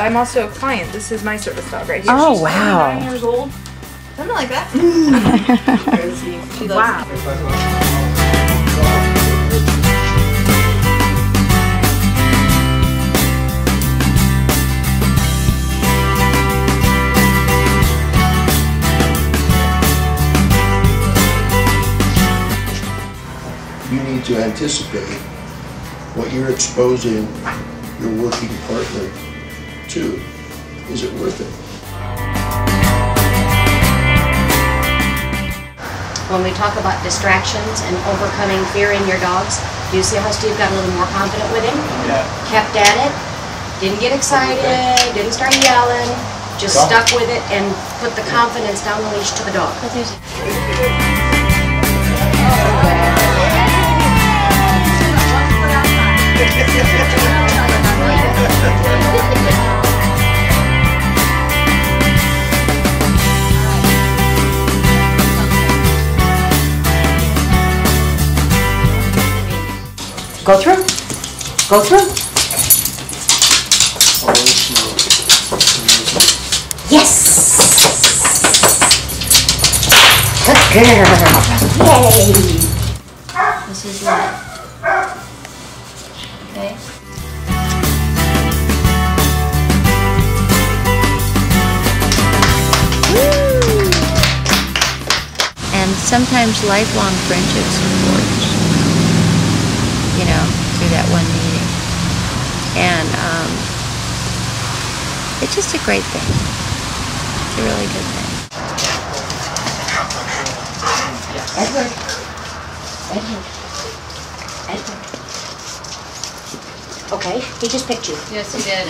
I'm also a client. This is my service dog right here. Oh, She's wow. 9 years old. Something like that. She loves Wow. You need to anticipate what you're exposing your working partner to. Is it worth it? When we talk about distractions and overcoming fear in your dogs, do you see how Steve got a little more confident with him? Yeah. Kept at it, didn't get excited, didn't start yelling, just stuck with it and put the confidence down the leash to the dog. Go through. Go through. Yes! Good girl. Yay! This is Lynette. Okay. And sometimes lifelong friendships are forged, you know, through that one meeting. And it's just a great thing. It's a really good thing. Edward. Edward. Edward. Okay, he just picked you. Yes, he did.